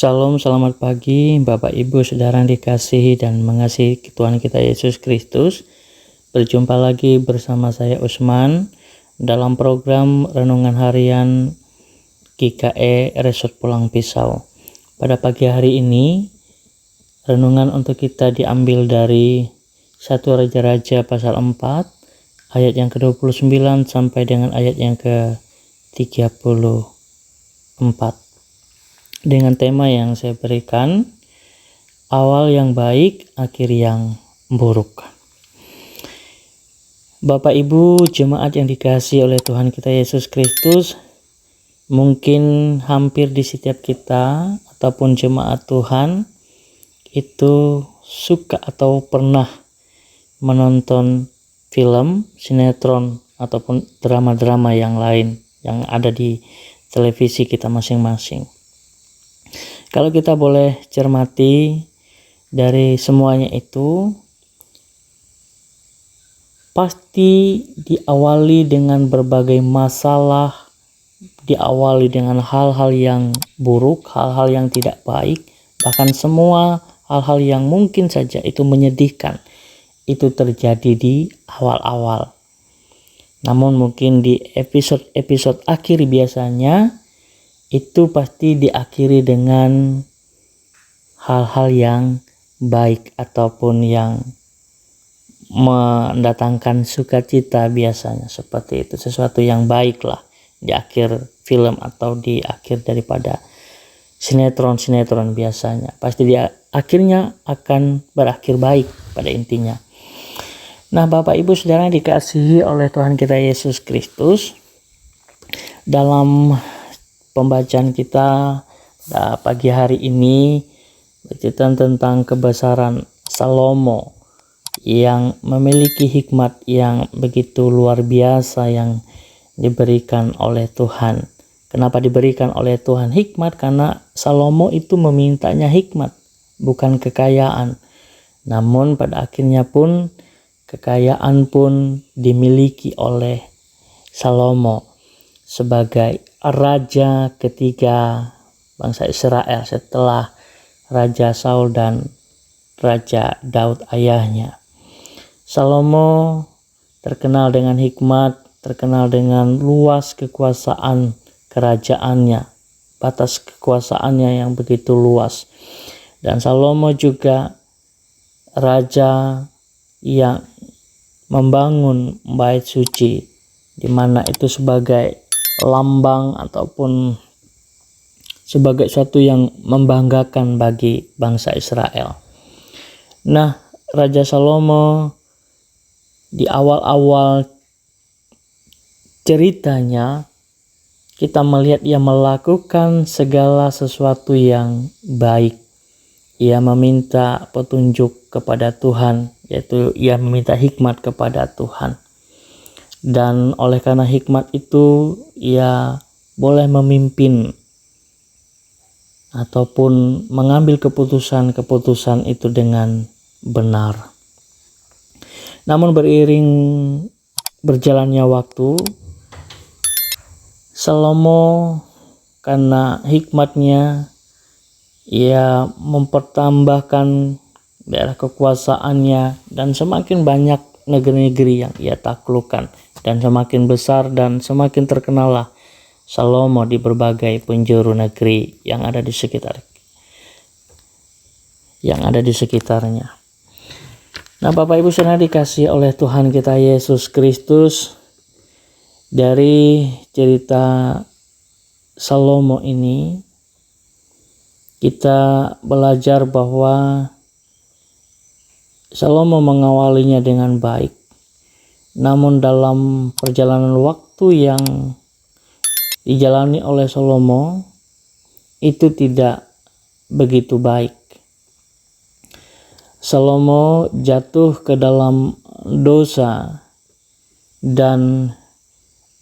Shalom, selamat pagi Bapak Ibu Saudara yang dikasihi dan mengasihi Tuhan kita Yesus Kristus. Berjumpa lagi bersama saya Usman dalam program Renungan Harian GKE Resort Pulang Pisau. Pada pagi hari ini, renungan untuk kita diambil dari 1 Raja-Raja pasal 4 ayat yang ke-29 sampai dengan ayat yang ke-34. Dengan tema yang saya berikan, awal yang baik, akhir yang buruk. Bapak Ibu jemaat yang dikasihi oleh Tuhan kita Yesus Kristus, mungkin hampir di setiap kita ataupun jemaat Tuhan itu suka atau pernah menonton film, sinetron ataupun drama-drama yang lain yang ada di televisi kita masing-masing. Kalau kita boleh cermati dari semuanya itu, pasti diawali dengan berbagai masalah, diawali dengan hal-hal yang buruk, hal-hal yang tidak baik, bahkan semua hal-hal yang mungkin saja itu menyedihkan, itu terjadi di awal-awal. Namun mungkin di episode akhir biasanya itu pasti diakhiri dengan hal-hal yang baik ataupun yang mendatangkan sukacita biasanya, seperti itu, sesuatu yang baik lah di akhir film atau di akhir daripada sinetron biasanya. Pasti dia akhirnya akan berakhir baik pada intinya. Nah, Bapak Ibu Saudara yang dikasihi oleh Tuhan kita Yesus Kristus, dalam pembacaan kita pagi hari ini bercerita tentang kebesaran Salomo yang memiliki hikmat yang begitu luar biasa yang diberikan oleh Tuhan. Kenapa diberikan oleh Tuhan hikmat? Karena Salomo itu memintanya hikmat, bukan kekayaan. Namun pada akhirnya pun kekayaan pun dimiliki oleh Salomo sebagai raja ketiga bangsa Israel setelah Raja Saul dan Raja Daud ayahnya. Salomo terkenal dengan hikmat, terkenal dengan luas kekuasaan kerajaannya, batas kekuasaannya yang begitu luas. Dan Salomo juga raja yang membangun bait suci, di mana itu sebagai lambang ataupun sebagai sesuatu yang membanggakan bagi bangsa Israel. Nah, Raja Salomo di awal-awal ceritanya kita melihat ia melakukan segala sesuatu yang baik. Ia meminta petunjuk kepada Tuhan, yaitu ia meminta hikmat kepada Tuhan. Dan oleh karena hikmat itu ia boleh memimpin ataupun mengambil keputusan-keputusan itu dengan benar. Namun beriring berjalannya waktu, Salomo karena hikmatnya ia mempertambahkan daerah kekuasaannya dan semakin banyak negeri-negeri yang ia taklukkan, dan semakin besar dan semakin terkenallah Salomo di berbagai penjuru negeri yang ada di sekitarnya. Nah, Bapak Ibu Saudara dikasihi oleh Tuhan kita Yesus Kristus, dari cerita Salomo ini kita belajar bahwa Salomo mengawalinya dengan baik. Namun dalam perjalanan waktu yang dijalani oleh Salomo itu tidak begitu baik. Salomo jatuh ke dalam dosa, dan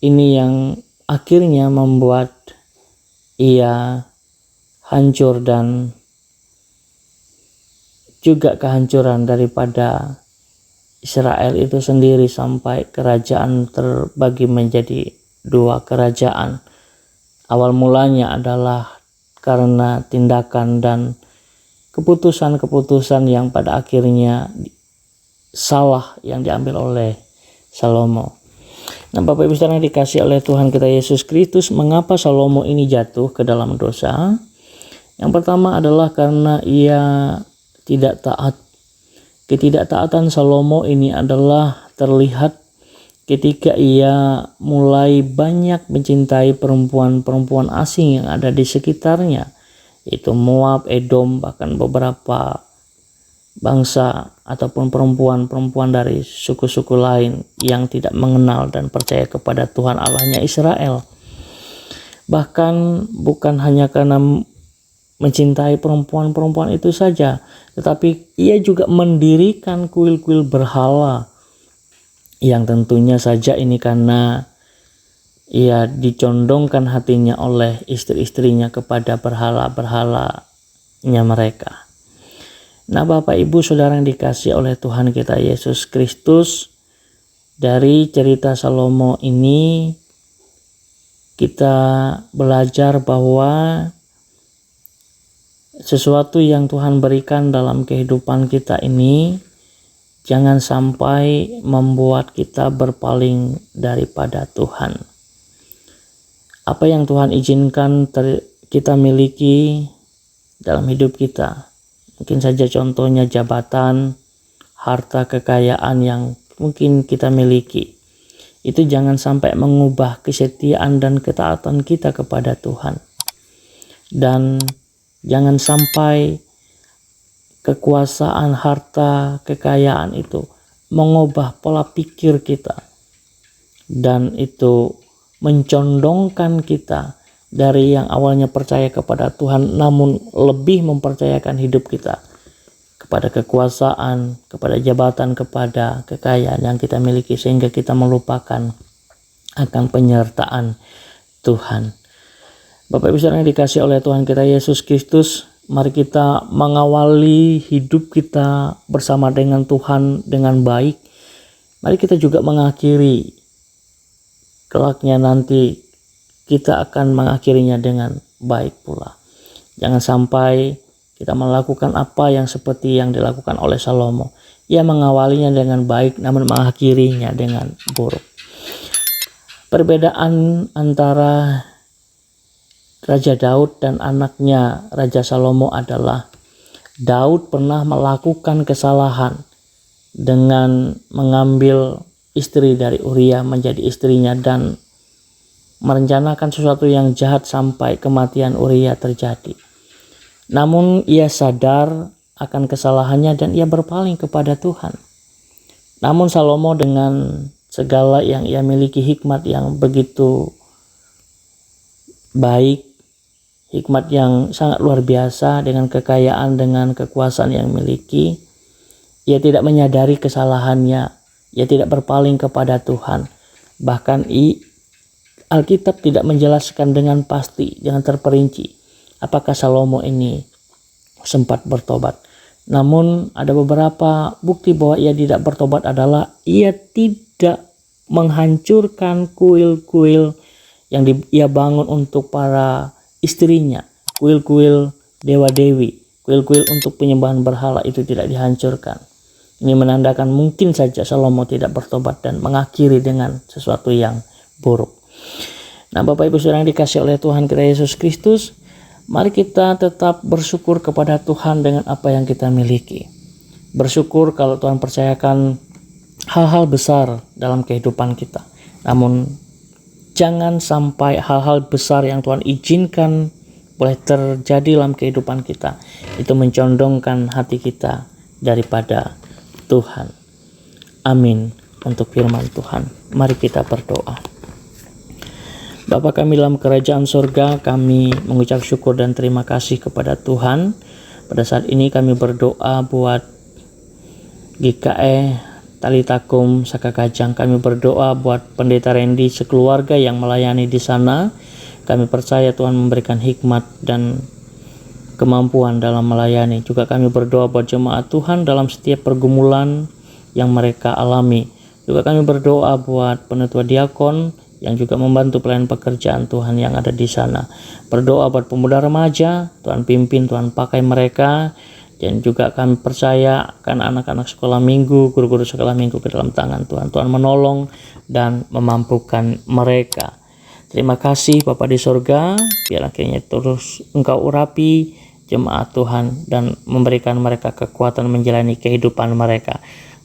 ini yang akhirnya membuat ia hancur dan juga kehancuran daripada Israel itu sendiri, sampai kerajaan terbagi menjadi dua kerajaan. Awal mulanya adalah karena tindakan dan keputusan-keputusan yang pada akhirnya salah yang diambil oleh Salomo. Nah, Bapak Ibu saudara yang dikasihi oleh Tuhan kita Yesus Kristus, mengapa Salomo ini jatuh ke dalam dosa? Yang pertama adalah karena ia tidak taat. Ketidaktaatan Salomo ini adalah terlihat ketika ia mulai banyak mencintai perempuan-perempuan asing yang ada di sekitarnya, yaitu Moab, Edom, bahkan beberapa bangsa ataupun perempuan-perempuan dari suku-suku lain yang tidak mengenal dan percaya kepada Tuhan Allahnya Israel. Bahkan bukan hanya karena mencintai perempuan-perempuan itu saja, tetapi ia juga mendirikan kuil-kuil berhala, yang tentunya saja ini karena ia dicondongkan hatinya oleh istri-istrinya kepada berhala-berhalanya mereka. Nah, Bapak Ibu Saudara yang dikasihi oleh Tuhan kita Yesus Kristus, dari cerita Salomo ini kita belajar bahwa sesuatu yang Tuhan berikan dalam kehidupan kita ini jangan sampai membuat kita berpaling daripada Tuhan. Apa yang Tuhan izinkan kita miliki dalam hidup kita, mungkin saja contohnya jabatan, harta, kekayaan yang mungkin kita miliki, itu jangan sampai mengubah kesetiaan dan ketaatan kita kepada Tuhan. Dan jangan sampai kekuasaan, harta, kekayaan itu mengubah pola pikir kita, dan itu mencondongkan kita dari yang awalnya percaya kepada Tuhan namun lebih mempercayakan hidup kita kepada kekuasaan, kepada jabatan, kepada kekayaan yang kita miliki, sehingga kita melupakan akan penyertaan Tuhan. Bapak Ibu saudara yang dikasihi oleh Tuhan kita Yesus Kristus, mari kita mengawali hidup kita bersama dengan Tuhan dengan baik. Mari kita juga mengakhiri kelaknya nanti, kita akan mengakhirinya dengan baik pula. Jangan sampai kita melakukan apa yang seperti yang dilakukan oleh Salomo. Ia mengawalinya dengan baik namun mengakhirinya dengan buruk. Perbedaan antara Raja Daud dan anaknya Raja Salomo adalah Daud pernah melakukan kesalahan dengan mengambil istri dari Uria menjadi istrinya dan merencanakan sesuatu yang jahat sampai kematian Uria terjadi. Namun ia sadar akan kesalahannya dan ia berpaling kepada Tuhan. Namun Salomo dengan segala yang ia miliki, hikmat yang begitu baik, hikmat yang sangat luar biasa, dengan kekayaan, dengan kekuasaan yang miliki, ia tidak menyadari kesalahannya, ia tidak berpaling kepada Tuhan. Bahkan Alkitab tidak menjelaskan dengan pasti, dengan terperinci, apakah Salomo ini sempat bertobat. Namun ada beberapa bukti bahwa ia tidak bertobat adalah ia tidak menghancurkan kuil-kuil yang ia bangun untuk para istrinya, kuil-kuil dewa-dewi, kuil-kuil untuk penyembahan berhala itu tidak dihancurkan. Ini menandakan mungkin saja Salomo tidak bertobat dan mengakhiri dengan sesuatu yang buruk. Nah, Bapak Ibu saudara yang dikasihi oleh Tuhan kita Yesus Kristus, mari kita tetap bersyukur kepada Tuhan dengan apa yang kita miliki. Bersyukur kalau Tuhan percayakan hal-hal besar dalam kehidupan kita. Namun jangan sampai hal-hal besar yang Tuhan izinkan boleh terjadi dalam kehidupan kita itu mencondongkan hati kita daripada Tuhan. Amin. Untuk firman Tuhan, mari kita berdoa. Bapa kami dalam kerajaan sorga, kami mengucap syukur dan terima kasih kepada Tuhan. Pada saat ini kami berdoa buat GKE Talitakum Saka Kajang. Kami berdoa buat Pendeta Randy sekeluarga yang melayani di sana. Kami percaya Tuhan memberikan hikmat dan kemampuan dalam melayani. Juga kami berdoa buat jemaat Tuhan dalam setiap pergumulan yang mereka alami. Juga kami berdoa buat penetua diakon yang juga membantu pelayan pekerjaan Tuhan yang ada di sana. Berdoa buat pemuda remaja, Tuhan pimpin, Tuhan pakai mereka. Dan juga kami percaya kan anak-anak sekolah minggu, guru-guru sekolah minggu ke dalam tangan Tuhan. Tuhan menolong dan memampukan mereka. Terima kasih Bapa di sorga, biar akhirnya terus Engkau urapi jemaat Tuhan dan memberikan mereka kekuatan menjalani kehidupan mereka.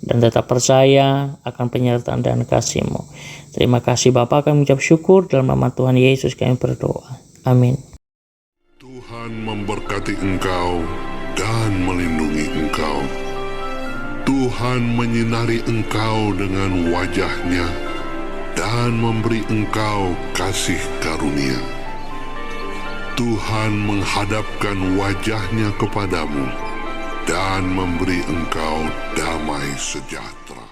Dan tetap percaya akan penyertaan dan kasih-Mu. Terima kasih Bapa, kami ucap syukur dalam nama Tuhan Yesus kami berdoa. Amin. Tuhan memberkati engkau dan melindungi engkau. Tuhan menyinari engkau dengan wajah-Nya dan memberi engkau kasih karunia. Tuhan menghadapkan wajah-Nya kepadamu dan memberi engkau damai sejahtera.